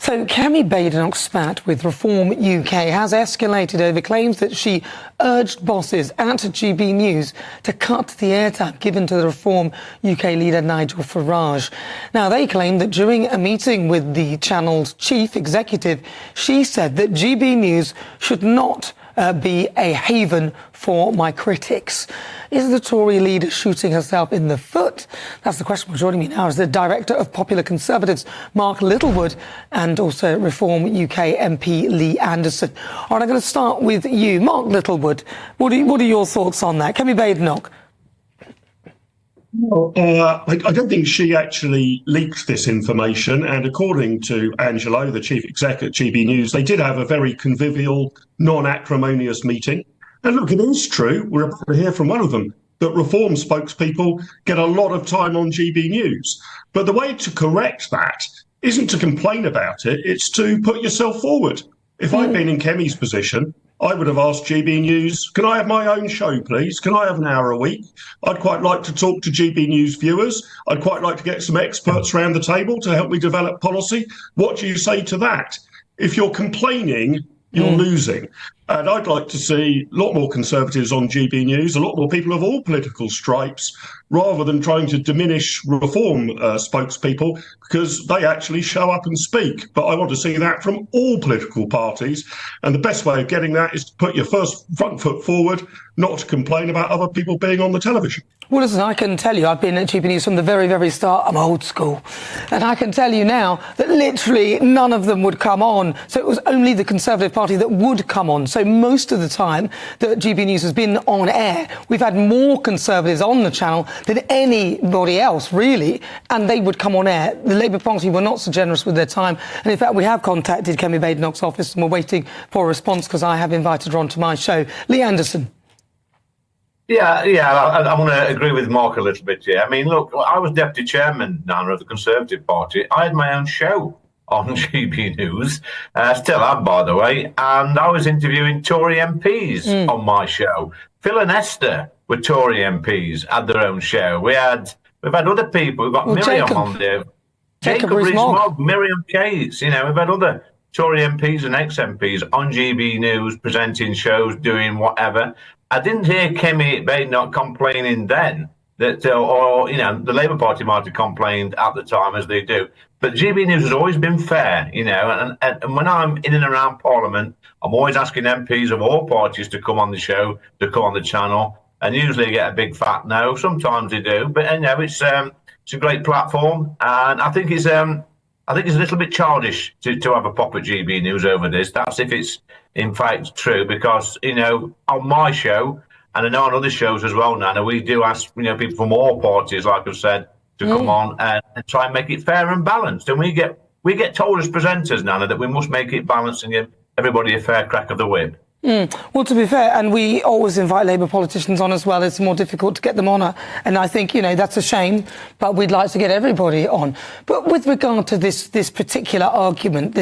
So Kemi Badenoch's spat with Reform UK has escalated over claims that she urged bosses at GB News to cut the airtime given to the Reform UK leader Nigel Farage. Now, they claim that during a meeting with the channel's chief executive, she said that GB News should not be a haven for my critics. Is the Tory leader shooting herself in the foot? That's the question. Joining me now is the Director of Popular Conservatives, Mark Littlewood, and also Reform UK MP Lee Anderson. All right, I'm going to start with you. Mark Littlewood, what are your thoughts on that? Kemi Badenoch. Well, I don't think she actually leaked this information, and according to Angelo, the chief exec at GB News, they did have a very convivial, non-acrimonious meeting. And look, it is true, we're about to hear from one of them, that Reform spokespeople get a lot of time on GB News. But the way to correct that isn't to complain about it, it's to put yourself forward. If I'd been in Kemi's position, I would have asked GB News, can I have my own show, please? Can I have an hour a week? I'd quite like to talk to GB News viewers. I'd quite like to get some experts around the table to help me develop policy. What do you say to that? If you're complaining, you're losing. And I'd like to see a lot more Conservatives on GB News, a lot more people of all political stripes, rather than trying to diminish Reform spokespeople, because they actually show up and speak. But I want to see that from all political parties. And the best way of getting that is to put your front foot forward, not to complain about other people being on the television. Well, listen, I can tell you, I've been at GB News from the very, very start. I'm old school. And I can tell you now that literally none of them would come on. So it was only the Conservative Party that would come on. So most of the time that GB News has been on air, we've had more Conservatives on the channel than anybody else, really. And they would come on air. The Labour Party were not so generous with their time. And in fact, we have contacted Kemi Badenoch's office and we're waiting for a response because I have invited her onto my show. Lee Anderson. Yeah, I want to agree with Mark a little bit here. I mean, look, I was deputy chairman, Nana, of the Conservative Party. I had my own show on GB News, still have, by the way, and I was interviewing Tory MPs on my show. Phil and Esther were Tory MPs, had their own show. We've had other people. We've got Miriam on there. Jacob Rees-Mogg, Miriam Cates. You know, we've had other Tory MPs and ex-MPs on GB News presenting shows, doing whatever. I didn't hear Kemi Badenoch complaining then that, or, you know, the Labour Party might have complained at the time, as they do. But GB News has always been fair, you know, and when I'm in and around Parliament, I'm always asking MPs of all parties to come on the show, to come on the channel, and usually I get a big fat no. Sometimes they do, but, you know, it's a great platform, and I think it's a little bit childish to have a pop at GB News over this. That's if it's in fact true, because, you know, on my show, and I know on other shows as well, Nana, we do ask, you know, people from all parties, like I've said, to come on and try and make it fair and balanced. And we get told as presenters, Nana, that we must make it balanced and give everybody a fair crack of the whip. Well, to be fair, and we always invite Labour politicians on as well, it's more difficult to get them on. And I think, you know, that's a shame, but we'd like to get everybody on. But with regard to this particular argument,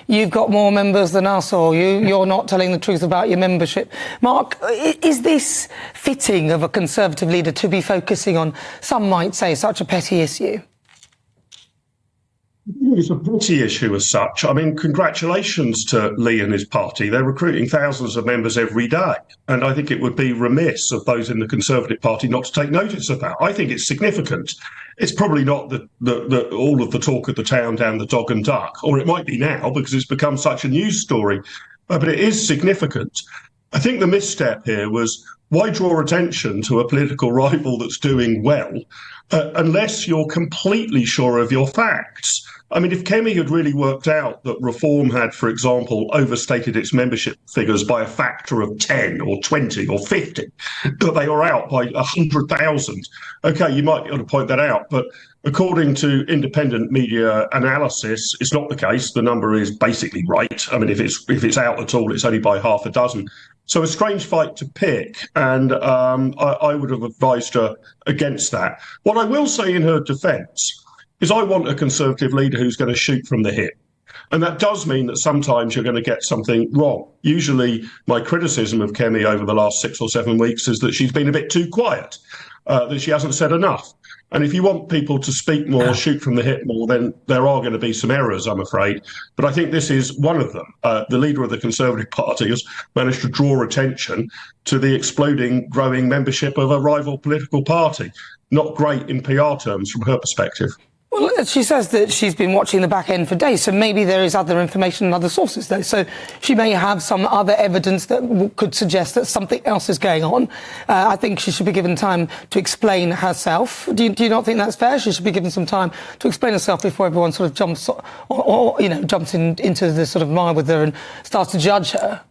you've got more members than us, or you're not telling the truth about your membership. Mark, is this fitting of a Conservative leader to be focusing on, some might say, such a petty issue? It's a petty issue as such. I mean, congratulations to Lee and his party. They're recruiting thousands of members every day. And I think it would be remiss of those in the Conservative Party not to take notice of that. I think it's significant. It's probably not all of the talk of the town down the dog and duck, or it might be now because it's become such a news story. But it is significant. I think the misstep here was, why draw attention to a political rival that's doing well unless you're completely sure of your facts? I mean, if Kemi had really worked out that Reform had, for example, overstated its membership figures by a factor of 10 or 20 or 50, that they were out by 100,000, OK, you might be able to point that out. But according to independent media analysis, it's not the case. The number is basically right. I mean, if it's out at all, it's only by half a dozen. So a strange fight to pick, and I would have advised her against that. What I will say in her defence is I want a Conservative leader who's going to shoot from the hip. And that does mean that sometimes you're going to get something wrong. Usually my criticism of Kemi over the last 6 or 7 weeks is that she's been a bit too quiet. that she hasn't said enough. And if you want people to speak more, shoot from the hip more, then there are going to be some errors, I'm afraid. But I think this is one of them. The leader of the Conservative Party has managed to draw attention to the exploding, growing membership of a rival political party. Not great in PR terms from her perspective. Well, she says that she's been watching the back end for days, so maybe there is other information and other sources, though. So she may have some other evidence that could suggest that something else is going on. I think she should be given time to explain herself. Do you not think that's fair? She should be given some time to explain herself before everyone sort of jumps jumps into the sort of mire with her and starts to judge her.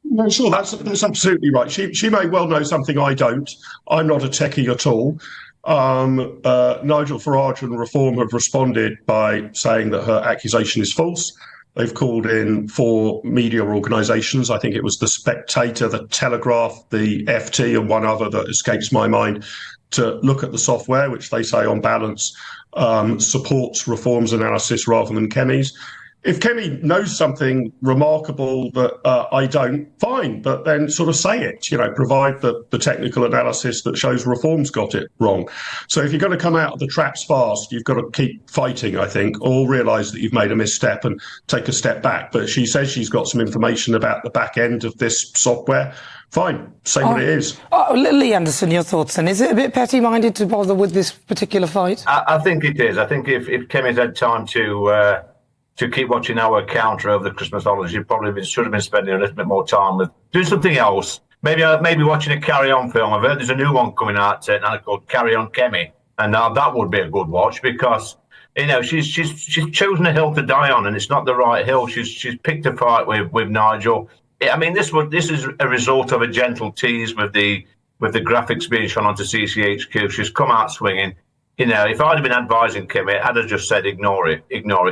No, sure, that's absolutely right. She may well know something I don't. I'm not a techie at all. Nigel Farage and Reform have responded by saying that her accusation is false. They've called in 4 media organisations. I think it was The Spectator, The Telegraph, the FT and one other that escapes my mind, to look at the software, which they say on balance supports Reform's analysis rather than Kemi's. If Kemi knows something remarkable that I don't, fine, but then sort of say it, provide the technical analysis that shows Reform's got it wrong. So if you're going to come out of the traps fast, you've got to keep fighting, I think, or realise that you've made a misstep and take a step back. But she says she's got some information about the back end of this software. Fine, say what it is. Lee Anderson, your thoughts then? Is it a bit petty-minded to bother with this particular fight? I think it is. I think if Kemi's had time to keep watching our counter over the Christmas holidays, you probably should have been spending a little bit more time with doing something else. Maybe watching a Carry On film. I've heard there's a new one coming out now called Carry On Kemi, and now that would be a good watch because she's chosen a hill to die on, and it's not the right hill. She's picked a fight with Nigel. I mean, this is a result of a gentle tease with the graphics being shown onto CCHQ. She's come out swinging. If I'd have been advising Kemi, I'd have just said, ignore it,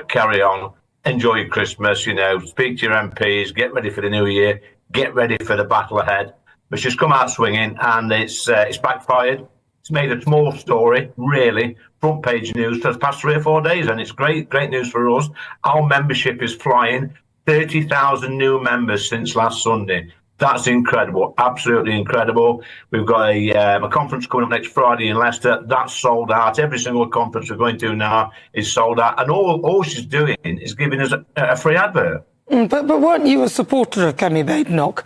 carry on, enjoy your Christmas, speak to your MPs, get ready for the new year, get ready for the battle ahead. But she's come out swinging and it's backfired. It's made a small story, really, front page news for the past 3 or 4 days, and it's great news for us. Our membership is flying, 30,000 new members since last Sunday. That's incredible, absolutely incredible. We've got a conference coming up next Friday in Leicester. That's sold out. Every single conference we're going to now is sold out. And all she's doing is giving us a free advert. But weren't you a supporter of Kemi Badenoch?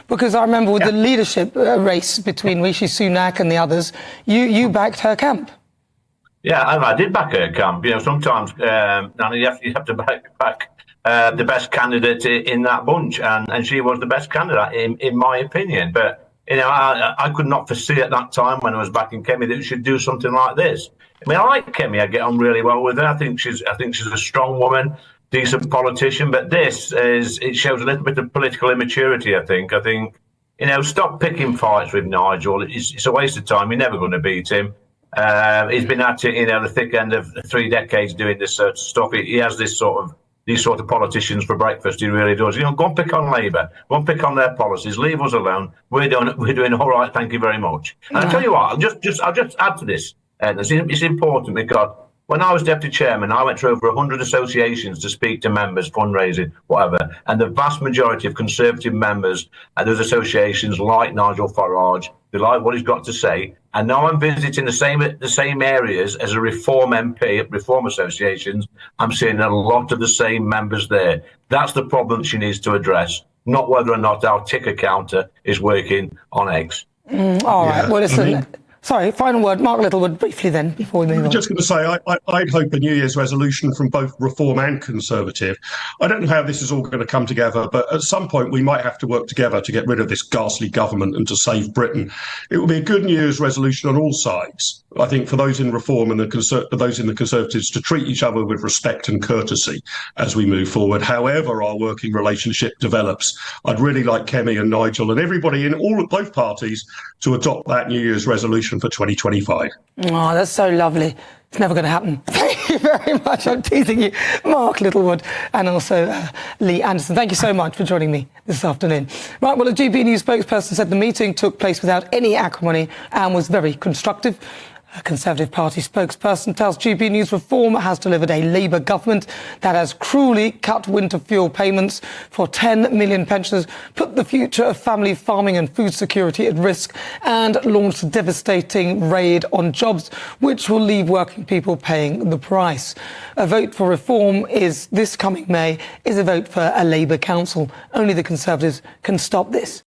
Because I remember with the leadership race between Rishi Sunak and the others, you backed her camp. Yeah, I did back her camp. Sometimes you have to back the best candidate in that bunch, and she was the best candidate in my opinion. But I could not foresee at that time when I was backing Kemi that we should do something like this. I mean, I like Kemi. I get on really well with her. I think she's a strong woman, decent politician. But it shows a little bit of political immaturity. I think stop picking fights with Nigel. It's a waste of time. You're never going to beat him. He's been at it, the thick end of 3 decades doing this sort of stuff. He has these sort of politicians for breakfast. He really does. Go and pick on Labour. Go and pick on their policies. Leave us alone. We're doing all right. Thank you very much. And I tell you what, I'll just add to this. It's important because when I was deputy chairman, I went to over 100 associations to speak to members, fundraising, whatever. And the vast majority of Conservative members at those associations like Nigel Farage, they like what he's got to say. And now I'm visiting the same areas as a Reform MP at Reform associations. I'm seeing a lot of the same members there. That's the problem she needs to address, not whether or not our ticker counter is working on eggs. All right. Well, listen. Sorry, final word. Mark Littlewood, briefly then, before we move on. I'm just going to say, I'd hope a New Year's resolution from both Reform and Conservative. I don't know how this is all going to come together, but at some point we might have to work together to get rid of this ghastly government and to save Britain. It will be a good New Year's resolution on all sides. I think for those in Reform and those in the Conservatives to treat each other with respect and courtesy as we move forward, however our working relationship develops. I'd really like Kemi and Nigel and everybody in both parties to adopt that New Year's resolution for 2025. Oh, that's so lovely. It's never going to happen. Thank you very much. I'm teasing you, Mark Littlewood, and also Lee Anderson. Thank you so much for joining me this afternoon. Right, well, a GB News spokesperson said the meeting took place without any acrimony and was very constructive. A Conservative Party spokesperson tells GB News reform has delivered a Labour government that has cruelly cut winter fuel payments for 10 million pensioners, put the future of family farming and food security at risk, and launched a devastating raid on jobs which will leave working people paying the price. A vote for reform this coming May is a vote for a Labour council. Only the Conservatives can stop this.